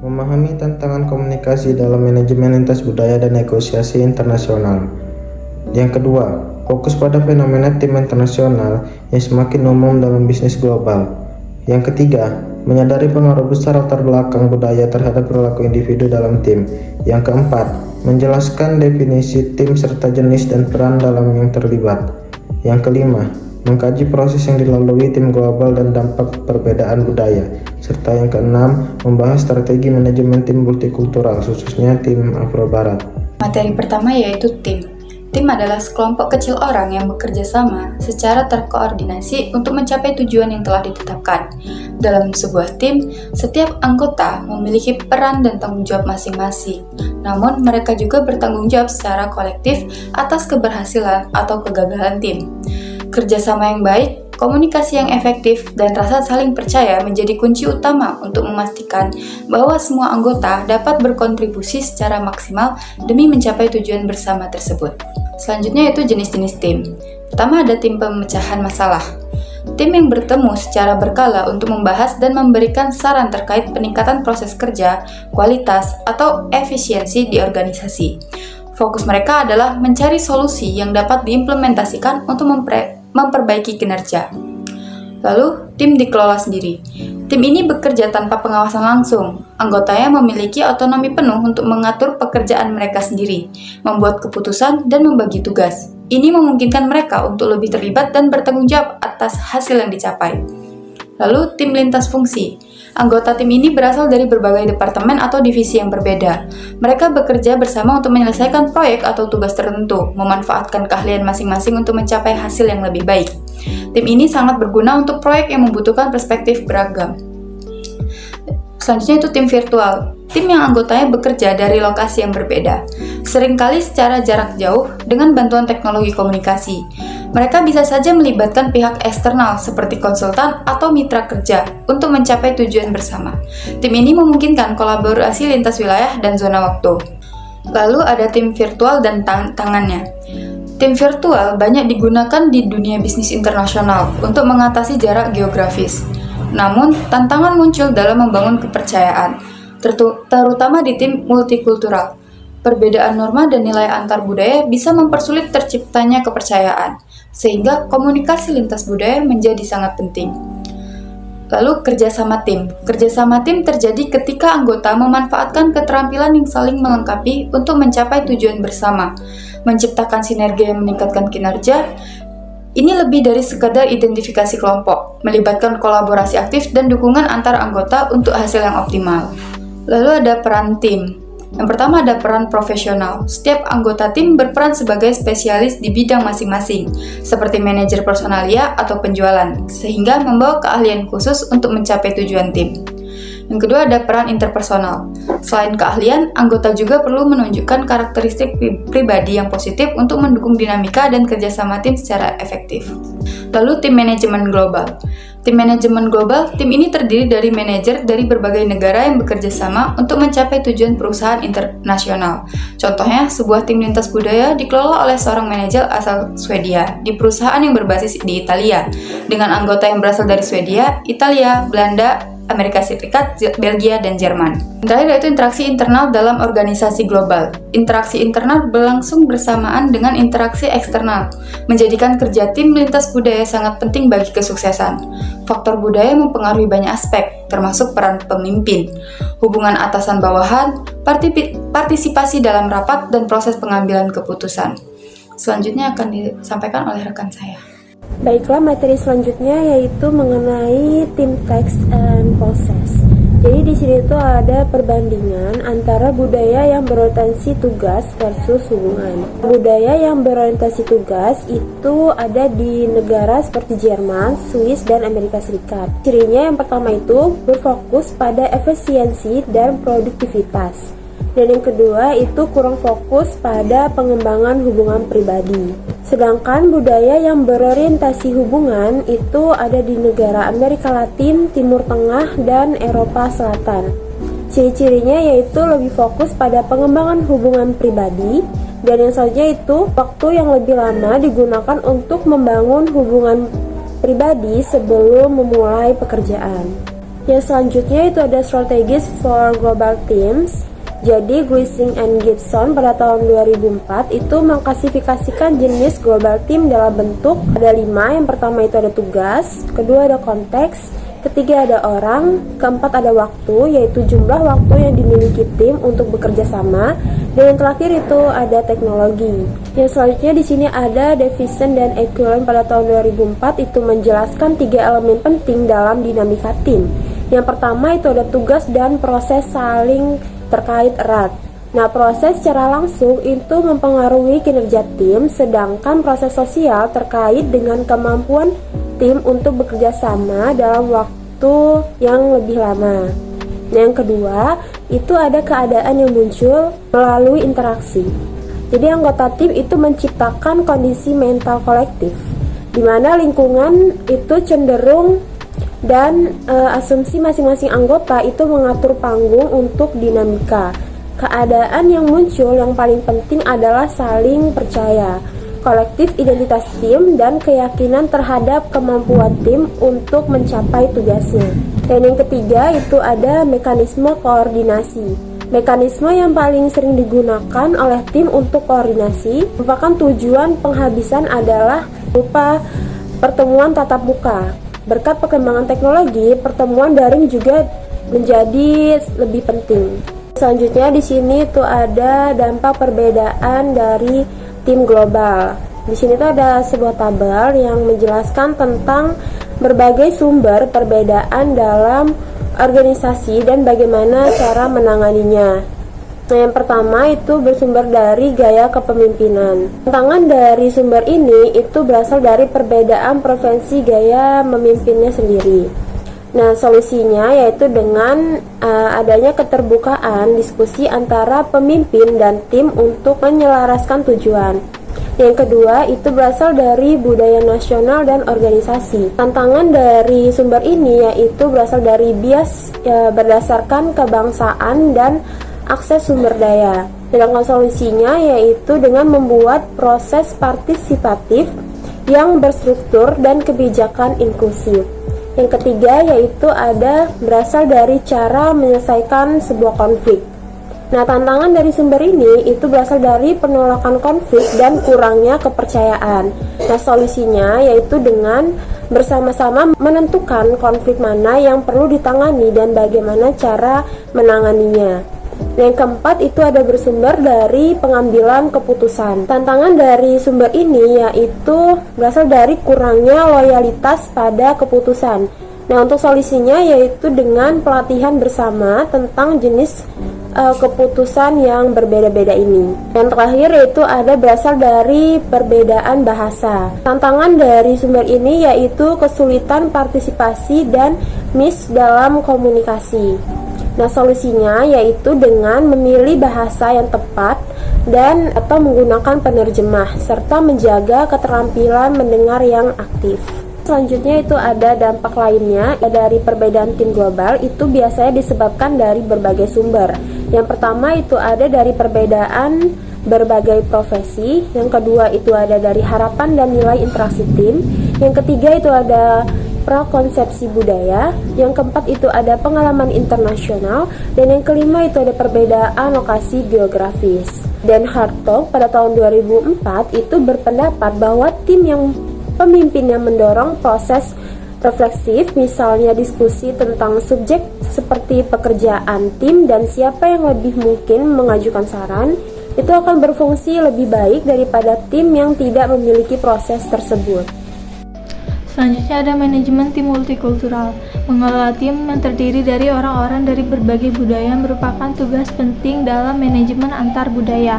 Memahami tantangan komunikasi dalam manajemen lintas budaya dan negosiasi internasional. Yang kedua, fokus pada fenomena tim internasional yang semakin umum dalam bisnis global. Yang ketiga, menyadari pengaruh besar latar belakang budaya terhadap perilaku individu dalam tim. Yang keempat, menjelaskan definisi tim serta jenis dan peran dalam yang terlibat. Yang kelima, mengkaji proses yang dilalui tim global dan dampak perbedaan budaya. Serta yang keenam, membahas strategi manajemen tim multikultural, khususnya tim Afro Barat. Materi pertama yaitu tim. Tim adalah sekelompok kecil orang yang bekerja sama secara terkoordinasi untuk mencapai tujuan yang telah ditetapkan. Dalam sebuah tim, setiap anggota memiliki peran dan tanggung jawab masing-masing. Namun, mereka juga bertanggung jawab secara kolektif atas keberhasilan atau kegagalan tim. Kerjasama yang baik, komunikasi yang efektif, dan rasa saling percaya menjadi kunci utama untuk memastikan bahwa semua anggota dapat berkontribusi secara maksimal demi mencapai tujuan bersama tersebut. Selanjutnya yaitu jenis-jenis tim. Pertama ada tim pemecahan masalah. Tim yang bertemu secara berkala untuk membahas dan memberikan saran terkait peningkatan proses kerja, kualitas, atau efisiensi di organisasi. Fokus mereka adalah mencari solusi yang dapat diimplementasikan untuk memperbaiki kinerja. Lalu, tim dikelola sendiri. Tim ini bekerja tanpa pengawasan langsung. Anggotanya memiliki otonomi penuh untuk mengatur pekerjaan mereka sendiri, membuat keputusan, dan membagi tugas. Ini memungkinkan mereka untuk lebih terlibat dan bertanggung jawab atas hasil yang dicapai. Lalu, tim lintas fungsi. Anggota tim ini berasal dari berbagai departemen atau divisi yang berbeda. Mereka bekerja bersama untuk menyelesaikan proyek atau tugas tertentu, memanfaatkan keahlian masing-masing untuk mencapai hasil yang lebih baik. Tim ini sangat berguna untuk proyek yang membutuhkan perspektif beragam. Selanjutnya itu tim virtual. Tim yang anggotanya bekerja dari lokasi yang berbeda, seringkali secara jarak jauh dengan bantuan teknologi komunikasi. Mereka bisa saja melibatkan pihak eksternal seperti konsultan atau mitra kerja untuk mencapai tujuan bersama. Tim ini memungkinkan kolaborasi lintas wilayah dan zona waktu. Lalu ada tim virtual dan tantangannya. Tim virtual banyak digunakan di dunia bisnis internasional untuk mengatasi jarak geografis. Namun, tantangan muncul dalam membangun kepercayaan, terutama di tim multikultural. Perbedaan norma dan nilai antar budaya bisa mempersulit terciptanya kepercayaan, sehingga komunikasi lintas budaya menjadi sangat penting. Lalu, kerjasama tim. Kerjasama tim terjadi ketika anggota memanfaatkan keterampilan yang saling melengkapi untuk mencapai tujuan bersama, menciptakan sinergi yang meningkatkan kinerja. Ini lebih dari sekadar identifikasi kelompok, melibatkan kolaborasi aktif dan dukungan antar anggota untuk hasil yang optimal. Lalu ada peran tim. Yang pertama ada peran profesional. Setiap anggota tim berperan sebagai spesialis di bidang masing-masing, seperti manajer personalia atau penjualan, sehingga membawa keahlian khusus untuk mencapai tujuan tim. Yang kedua ada peran interpersonal. Selain keahlian, anggota juga perlu menunjukkan karakteristik pribadi yang positif untuk mendukung dinamika dan kerjasama tim secara efektif. Lalu tim manajemen global. Tim manajemen global, tim ini terdiri dari manajer dari berbagai negara yang bekerja sama untuk mencapai tujuan perusahaan internasional. Contohnya, sebuah tim lintas budaya dikelola oleh seorang manajer asal Swedia di perusahaan yang berbasis di Italia, dengan anggota yang berasal dari Swedia, Italia, Belanda, Amerika Serikat, Belgia, dan Jerman. Yang terakhir yaitu interaksi internal dalam organisasi global. Interaksi internal berlangsung bersamaan dengan interaksi eksternal, menjadikan kerja tim lintas budaya sangat penting bagi kesuksesan. Faktor budaya mempengaruhi banyak aspek, termasuk peran pemimpin, hubungan atasan bawahan, partisipasi dalam rapat, dan proses pengambilan keputusan. Selanjutnya akan disampaikan oleh rekan saya. Baiklah, materi selanjutnya yaitu mengenai tim text and process. Jadi di sini tuh ada perbandingan antara budaya yang berorientasi tugas versus hubungan. Budaya yang berorientasi tugas itu ada di negara seperti Jerman, Swiss, dan Amerika Serikat. Cirinya yang pertama itu berfokus pada efisiensi dan produktivitas. Dan yang kedua itu kurang fokus pada pengembangan hubungan pribadi. Sedangkan budaya yang berorientasi hubungan itu ada di negara Amerika Latin, Timur Tengah, dan Eropa Selatan. Ciri-cirinya yaitu lebih fokus pada pengembangan hubungan pribadi, dan yang selanjutnya itu waktu yang lebih lama digunakan untuk membangun hubungan pribadi sebelum memulai pekerjaan. Yang selanjutnya itu ada Strategies for Global Teams. Jadi Gleason and Gibson pada tahun 2004 itu mengklasifikasikan jenis global team dalam bentuk ada 5. Yang pertama itu ada tugas, kedua ada konteks, ketiga ada orang, keempat ada waktu, yaitu jumlah waktu yang dimiliki tim untuk bekerja sama, dan yang terakhir itu ada teknologi. Yang selanjutnya di sini ada Davison dan Equilin pada tahun 2004 itu menjelaskan 3 elemen penting dalam dinamika tim. Yang pertama itu ada tugas dan proses saling terkait erat. Nah, proses secara langsung itu mempengaruhi kinerja tim, sedangkan proses sosial terkait dengan kemampuan tim untuk bekerja sama dalam waktu yang lebih lama. Yang kedua, itu ada keadaan yang muncul melalui interaksi. Jadi anggota tim itu menciptakan kondisi mental kolektif, di mana lingkungan itu cenderung dan asumsi masing-masing anggota itu mengatur panggung untuk dinamika. Keadaan yang muncul yang paling penting adalah saling percaya, kolektif identitas tim, dan keyakinan terhadap kemampuan tim untuk mencapai tugasnya. Dan yang ketiga itu ada mekanisme koordinasi. Mekanisme yang paling sering digunakan oleh tim untuk koordinasi merupakan tujuan penghabisan adalah berupa pertemuan tatap muka. Berkat perkembangan teknologi, pertemuan daring juga menjadi lebih penting. Selanjutnya di sini tuh ada dampak perbedaan dari tim global. Di sini tuh ada sebuah tabel yang menjelaskan tentang berbagai sumber perbedaan dalam organisasi dan bagaimana cara menanganinya. Nah, yang pertama itu bersumber dari gaya kepemimpinan. Tantangan dari sumber ini itu berasal dari perbedaan preferensi gaya memimpinnya sendiri. Nah, solusinya yaitu dengan adanya keterbukaan diskusi antara pemimpin dan tim untuk menyelaraskan tujuan. Yang kedua itu berasal dari budaya nasional dan organisasi. Tantangan dari sumber ini yaitu berasal dari bias berdasarkan kebangsaan dan akses sumber daya. Sedangkan solusinya yaitu dengan membuat proses partisipatif yang berstruktur dan kebijakan inklusif. Yang ketiga yaitu ada berasal dari cara menyelesaikan sebuah konflik. Nah, tantangan dari sumber ini itu berasal dari penolakan konflik dan kurangnya kepercayaan. Nah, solusinya yaitu dengan bersama-sama menentukan konflik mana yang perlu ditangani dan bagaimana cara menanganinya. Yang keempat itu ada bersumber dari pengambilan keputusan. Tantangan dari sumber ini yaitu berasal dari kurangnya loyalitas pada keputusan. Nah, untuk solusinya yaitu dengan pelatihan bersama tentang jenis keputusan yang berbeda-beda ini. Yang terakhir yaitu ada berasal dari perbedaan bahasa. Tantangan dari sumber ini yaitu kesulitan partisipasi dan miss dalam komunikasi. Nah, solusinya yaitu dengan memilih bahasa yang tepat dan atau menggunakan penerjemah serta menjaga keterampilan mendengar yang aktif. Selanjutnya itu ada dampak lainnya dari perbedaan tim global itu biasanya disebabkan dari berbagai sumber. Yang pertama itu ada dari perbedaan berbagai profesi, yang kedua itu ada dari harapan dan nilai interaksi tim, yang ketiga itu ada prakonsepsi budaya, yang keempat itu ada pengalaman internasional, dan yang kelima itu ada perbedaan lokasi geografis. Dan Hartog pada tahun 2004 itu berpendapat bahwa tim yang pemimpinnya mendorong proses refleksif, misalnya diskusi tentang subjek seperti pekerjaan tim dan siapa yang lebih mungkin mengajukan saran, itu akan berfungsi lebih baik daripada tim yang tidak memiliki proses tersebut. Selanjutnya ada manajemen tim multikultural. Mengelola tim yang terdiri dari orang-orang dari berbagai budaya merupakan tugas penting dalam manajemen antar budaya.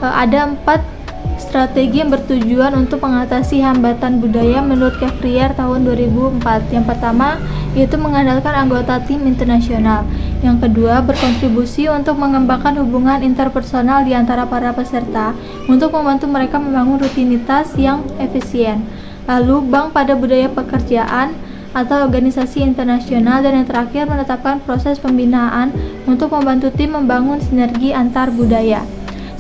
Ada 4 strategi yang bertujuan untuk mengatasi hambatan budaya menurut Kefrier tahun 2004. Yang pertama, yaitu mengandalkan anggota tim internasional. Yang kedua, berkontribusi untuk mengembangkan hubungan interpersonal di antara para peserta untuk membantu mereka membangun rutinitas yang efisien. Lalu, bank pada budaya pekerjaan atau organisasi internasional, dan yang terakhir menetapkan proses pembinaan untuk membantu tim membangun sinergi antar budaya.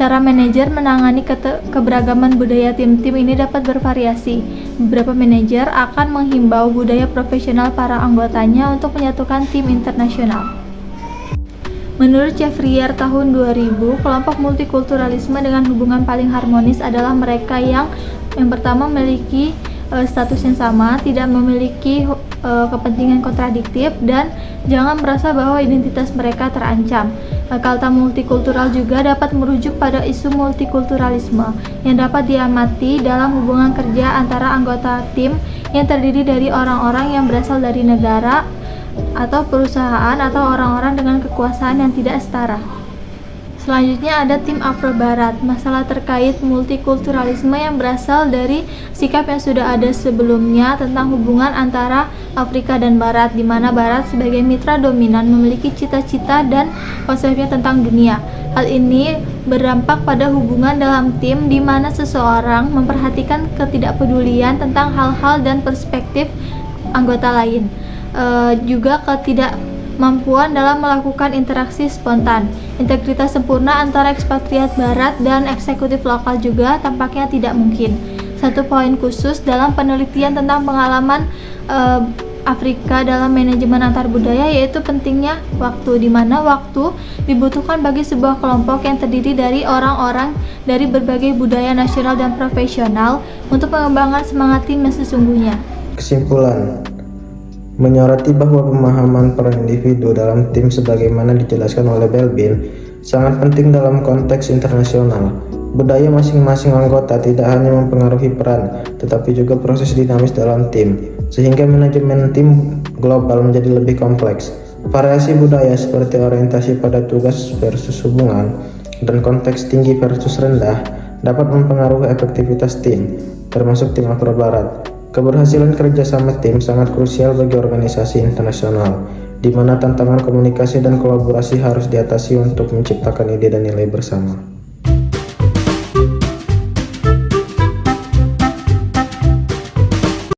Cara manajer menangani keberagaman budaya tim-tim ini dapat bervariasi. Beberapa manajer akan menghimbau budaya profesional para anggotanya untuk menyatukan tim internasional. Menurut Chevrier tahun 2000, kelompok multikulturalisme dengan hubungan paling harmonis adalah mereka yang pertama memiliki status yang sama, tidak memiliki kepentingan kontradiktif, dan jangan merasa bahwa identitas mereka terancam. Kata multikultural juga dapat merujuk pada isu multikulturalisme yang dapat diamati dalam hubungan kerja antara anggota tim yang terdiri dari orang-orang yang berasal dari negara atau perusahaan atau orang-orang dengan kekuasaan yang tidak setara. Selanjutnya ada tim Afro Barat, masalah terkait multikulturalisme yang berasal dari sikap yang sudah ada sebelumnya tentang hubungan antara Afrika dan Barat, di mana Barat sebagai mitra dominan memiliki cita-cita dan konsepnya tentang dunia. Hal ini berdampak pada hubungan dalam tim di mana seseorang memperhatikan ketidakpedulian tentang hal-hal dan perspektif anggota lain. Juga ketidakmampuan dalam melakukan interaksi spontan. Integritas sempurna antara ekspatriat barat dan eksekutif lokal juga tampaknya tidak mungkin. Satu poin khusus dalam penelitian tentang pengalaman Afrika dalam manajemen antar budaya yaitu pentingnya waktu, di mana waktu dibutuhkan bagi sebuah kelompok yang terdiri dari orang-orang dari berbagai budaya nasional dan profesional untuk mengembangkan semangat tim yang sesungguhnya. Kesimpulan, menyoroti bahwa pemahaman peran individu dalam tim sebagaimana dijelaskan oleh Belbin sangat penting dalam konteks internasional. Budaya masing-masing anggota tidak hanya mempengaruhi peran, tetapi juga proses dinamis dalam tim, sehingga manajemen tim global menjadi lebih kompleks. Variasi budaya seperti orientasi pada tugas versus hubungan dan konteks tinggi versus rendah dapat mempengaruhi efektivitas tim, termasuk tim Afro Barat. Keberhasilan kerjasama tim sangat krusial bagi organisasi internasional, di mana tantangan komunikasi dan kolaborasi harus diatasi untuk menciptakan ide dan nilai bersama.